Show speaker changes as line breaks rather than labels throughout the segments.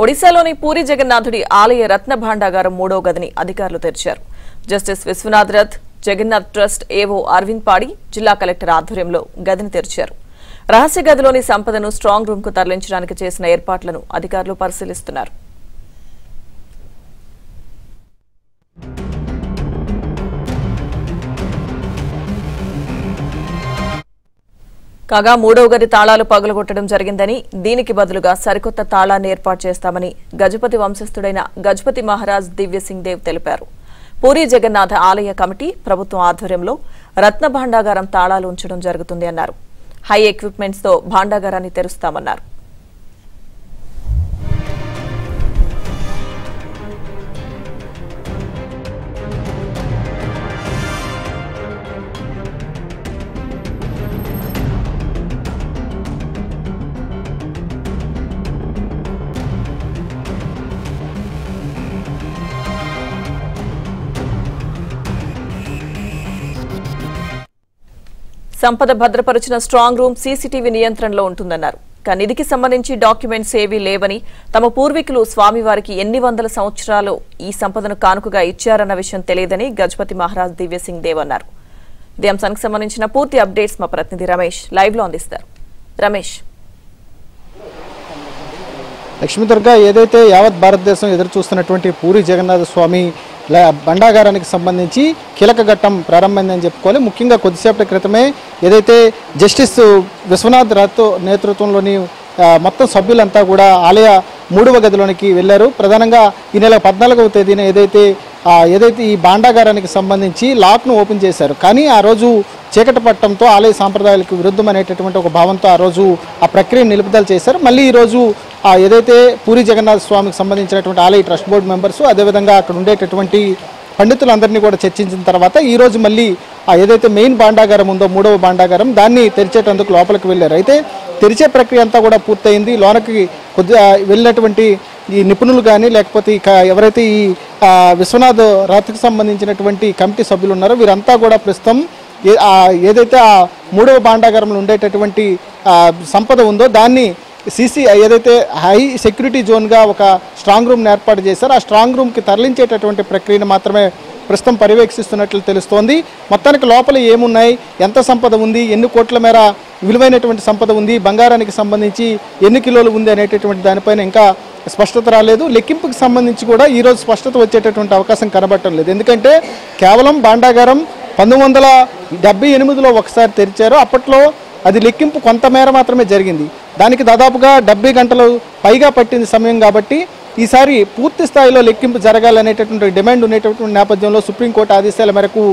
ఒడిశాలోని పూరి జగన్నాథుడి ఆలయ రత్న భాండాగారం 3వ గదిని అధికారులు తెరిచారు. జస్టిస్ విశ్వనాథ్ రథ్, జగన్నాథ్ ట్రస్ట్ ఏవో అరవింద్ పాడి, జిల్లా కలెక్టర్ ఆధ్వర్యంలో గదిని తెరిచారు. రహస్య గదిలోని సంపదను స్ట్రాంగ్ రూమ్ కు తరలించడానికి చేసిన ఏర్పాట్లను అధికారులు పరిశీలిస్తున్నారు. కాగా 3వ గది తాళాలు పగులగొట్టడం జరిగిందని, దీనికి బదులుగా సరికొత్త తాళాన్ని ఏర్పాటు చేస్తామని గజపతి వంశస్థుడైన గజపతి మహారాజ్ దివ్యసింగ్ దేవ్ తెలిపారు. పూరి జగన్నాథ ఆలయ కమిటీ ప్రభుత్వం ఆధ్వర్యంలో రత్న భాండాగారం తాళాలు ఉంచడం జరుగుతుంది అన్నారు. హై ఎక్విప్మెంట్స్ తో భాండాగారాన్ని తెరుస్తామన్నారు. సంపద భద్రపరిచిన స్ట్రాంగ్ రూమ్ సీసీటీవీ నియంత్రణలో ఉంటుందన్నారు. కానీ నిధికి సంబంధించి డాక్యుమెంట్స్ ఏవీ లేవని, తమ పూర్వీకులు స్వామివారికి ఎన్ని వందల సంవత్సరాలు ఈ సంపదను కానుకగా ఇచ్చారన్న విషయం తెలియదని గజపతి మహారాజ్ దివ్యసింగ్ దేవ్ అన్నారు. ఇదే అంశానికి సంబంధించిన పూర్తి అప్డేట్స్ మా ప్రతినిధి రమేష్ లైవ్ లో అందిస్తారు. రమేష్,
లక్ష్మీదుర్గ, ఏదైతే యావత్ భారతదేశం ఎదురు చూస్తున్నటువంటి పూరి జగన్నాథ స్వామి బండాగారానికి సంబంధించి కీలక ఘట్టం ప్రారంభమైందని చెప్పుకోవాలి. ముఖ్యంగా కొద్దిసేపటి క్రితమే ఏదైతే జస్టిస్ విశ్వనాథ్ రథ్ నేతృత్వంలోని మొత్తం సభ్యులంతా కూడా ఆలయ 3వ గదిలోనికి వెళ్లారు. ప్రధానంగా ఈ నెల 14వ తేదీన ఏదైతే ఈ భాండాగారానికి సంబంధించి లాక్ను ఓపెన్ చేశారు. కానీ ఆ రోజు చీకటి పట్టడంతో ఆలయ సాంప్రదాయాలకు విరుద్ధం అనేటటువంటి ఒక భావంతో ఆ రోజు ఆ ప్రక్రియను నిలుపుదల చేశారు. మళ్ళీ ఈరోజు ఏదైతే పూరి జగన్నాథ స్వామికి సంబంధించినటువంటి ఆలయ ట్రస్ట్ బోర్డు మెంబర్స్, అదేవిధంగా అక్కడ ఉండేటటువంటి పండితులందరినీ కూడా చర్చించిన తర్వాత ఈరోజు మళ్ళీ ఏదైతే మెయిన్ భాండాగారం ఉందో 3వ భాండాగారం దాన్ని తెరిచేటందుకు లోపలికి వెళ్ళారు. అయితే తెరిచే ప్రక్రియ అంతా కూడా పూర్తయింది. లోనకి కొద్దిగా వెళ్ళినటువంటి ఈ నిపుణులు కానీ, లేకపోతే ఎవరైతే ఈ విశ్వనాథ్ రథ్కి సంబంధించినటువంటి కమిటీ సభ్యులు ఉన్నారో వీరంతా కూడా ప్రస్తుతం ఏదైతే ఆ 3వ భాండాగారంలో ఉండేటటువంటి సంపద ఉందో దాన్ని ఏదైతే హై సెక్యూరిటీ జోన్గా ఒక స్ట్రాంగ్ రూమ్ని ఏర్పాటు చేశారు. ఆ స్ట్రాంగ్ రూమ్కి తరలించేటటువంటి ప్రక్రియను మాత్రమే ప్రస్తుతం పర్యవేక్షిస్తున్నట్లు తెలుస్తోంది. మొత్తానికి లోపల ఏమున్నాయి, ఎంత సంపద ఉంది, ఎన్ని కోట్ల మేర విలువైనటువంటి సంపద ఉంది, బంగారానికి సంబంధించి ఎన్ని కిలోలు ఉంది అనేటటువంటి దానిపైన ఇంకా స్పష్టత రాలేదు. లెక్కింపుకి సంబంధించి కూడా ఈరోజు స్పష్టత వచ్చేటటువంటి అవకాశం కనబడటం లేదు. ఎందుకంటే కేవలం భాండాగారం 1978లో ఒకసారి తెరిచారు. అప్పట్లో అది లెక్కింపు కొంతమేర మాత్రమే జరిగింది. దానికి దాదాపుగా 70 గంటలు పైగా పట్టింది సమయం. కాబట్టి ఈసారి పూర్తి స్థాయిలో లెక్కింపు జరగాలనేటటువంటి డిమాండ్ ఉండేటటువంటి నేపథ్యంలో సుప్రీంకోర్టు ఆదేశాల మేరకు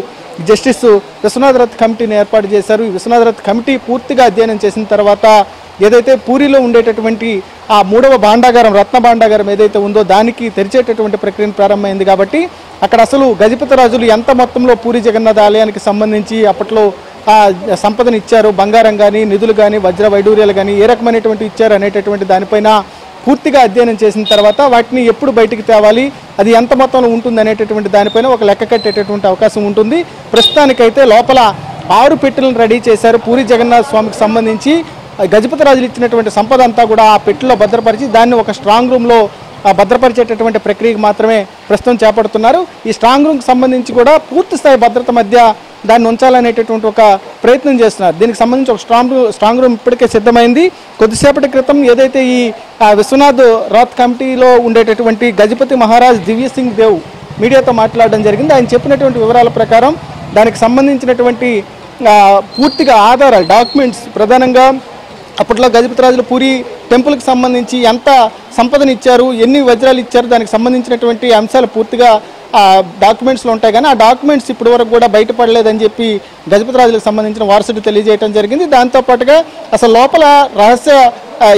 జస్టిస్ విశ్వనాథ్ రథ్ కమిటీని ఏర్పాటు చేశారు. ఈ విశ్వనాథ్ రథ్ కమిటీ పూర్తిగా అధ్యయనం చేసిన తర్వాత ఏదైతే పూరిలో ఉండేటటువంటి ఆ 3వ భాండాగారం రత్న భాండాగారం ఏదైతే ఉందో దానికి తెరిచేటటువంటి ప్రక్రియ ప్రారంభమైంది. కాబట్టి అక్కడ అసలు గజపతి రాజులు ఎంత మొత్తంలో పూరి జగన్నాథ ఆలయానికి సంబంధించి అప్పట్లో సంపదను ఇచ్చారు, బంగారం కానీ, నిధులు కానీ, వజ్ర వైడూర్యాలు కానీ ఏ రకమైనటువంటి ఇచ్చారు అనేటటువంటి దానిపైన పూర్తిగా అధ్యయనం చేసిన తర్వాత వాటిని ఎప్పుడు బయటికి తేవాలి, అది ఎంత మొత్తంలో ఉంటుంది అనేటటువంటి దానిపైన ఒక లెక్క కట్టేటటువంటి అవకాశం ఉంటుంది. ప్రస్తుతానికైతే లోపల 6 పెట్టెలను రెడీ చేశారు. పూరి జగన్నాథ స్వామికి సంబంధించి గజపతి రాజులు ఇచ్చినటువంటి సంపద అంతా కూడా ఆ పెట్టెలో భద్రపరిచి దాన్ని ఒక స్ట్రాంగ్ రూమ్లో భద్రపరిచేటటువంటి ప్రక్రియకు మాత్రమే ప్రస్తుతం చేపడుతున్నారు. ఈ స్ట్రాంగ్ రూమ్కి సంబంధించి కూడా పూర్తి స్థాయి భద్రత మధ్య దాన్ని ఉంచాలనేటటువంటి ఒక ప్రయత్నం చేస్తున్నారు. దీనికి సంబంధించి ఒక స్ట్రాంగ్ రూమ్ ఇప్పటికే సిద్ధమైంది. కొద్దిసేపటి క్రితం ఏదైతే ఈ విశ్వనాథ్ రథ్ కమిటీలో ఉండేటటువంటి గజపతి మహారాజ్ దివ్యసింగ్ దేవ్ మీడియాతో మాట్లాడడం జరిగింది. ఆయన చెప్పినటువంటి వివరాల ప్రకారం దానికి సంబంధించినటువంటి పూర్తిగా ఆధారాలు, డాక్యుమెంట్స్, ప్రధానంగా అప్పట్లో గజపతి రాజులు పూరి టెంపుల్కి సంబంధించి ఎంత సంపదను ఇచ్చారు, ఎన్ని వజ్రాలు ఇచ్చారు, దానికి సంబంధించినటువంటి అంశాలు పూర్తిగా డాక్యుమెంట్స్లో ఉంటాయి. కానీ ఆ డాక్యుమెంట్స్ ఇప్పటి వరకు కూడా బయటపడలేదని చెప్పి గజపతి రాజులకు సంబంధించిన వారసుడు తెలియజేయడం జరిగింది. దాంతోపాటుగా అసలు లోపల రహస్య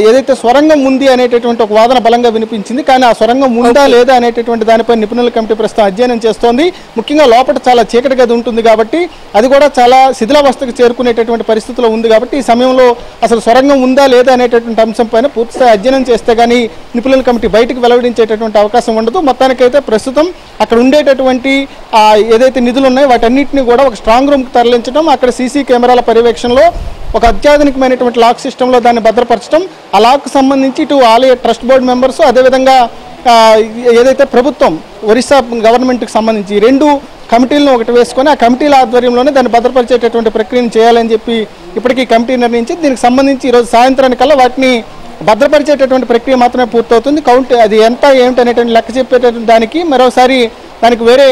ఏదైతే సొరంగం ఉంది అనేటటువంటి ఒక వాదన బలంగా వినిపించింది. కానీ ఆ సొరంగం ఉందా లేదా అనేటటువంటి దానిపై నిపుణుల కమిటీ ప్రస్తుతం అధ్యయనం చేస్తోంది. ముఖ్యంగా లోపల చాలా చీకటి గది ఉంటుంది కాబట్టి అది కూడా చాలా శిథిలావస్థకు చేరుకునేటటువంటి పరిస్థితిలో ఉంది. కాబట్టి ఈ సమయంలో అసలు సొరంగం ఉందా లేదా అనేటటువంటి అంశం పైన పూర్తిస్థాయి అధ్యయనం చేస్తే కానీ నిపుణుల కమిటీ బయటకు వెల్లడించేటటువంటి అవకాశం ఉండదు. మొత్తానికైతే ప్రస్తుతం అక్కడ ఉండేటటువంటి ఏదైతే నిధులు ఉన్నాయో వాటన్నింటినీ కూడా ఒక స్ట్రాంగ్ రూమ్కి తరలించడం, అక్కడ సీసీ కెమెరాల పర్యవేక్షణలో ఒక అత్యాధునికమైనటువంటి లాక్ సిస్టంలో దాన్ని భద్రపరచడం, ఆ లాక్ సంబంధించి ఇటు ఆలయ ట్రస్ట్ బోర్డు మెంబర్స్, అదేవిధంగా ఏదైతే ప్రభుత్వం ఒరిస్సా గవర్నమెంట్కి సంబంధించి 2 కమిటీలను ఒకటి వేసుకొని ఆ కమిటీల ఆధ్వర్యంలోనే దాన్ని భద్రపరిచేటటువంటి ప్రక్రియను చేయాలని చెప్పి ఇప్పటికీ కమిటీ నిర్ణయించి దీనికి సంబంధించి ఈరోజు సాయంత్రానికల్లా వాటిని భద్రపరిచేటటువంటి ప్రక్రియ మాత్రమే పూర్తవుతుంది. అది ఎంత ఏమిటి అనేటువంటి లెక్క చెప్పేటటువంటి దానికి మరోసారి దానికి వేరే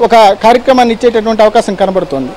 ఒక కార్యక్రమాన్ని ఇచ్చేటటువంటి అవకాశం కనబడుతోంది.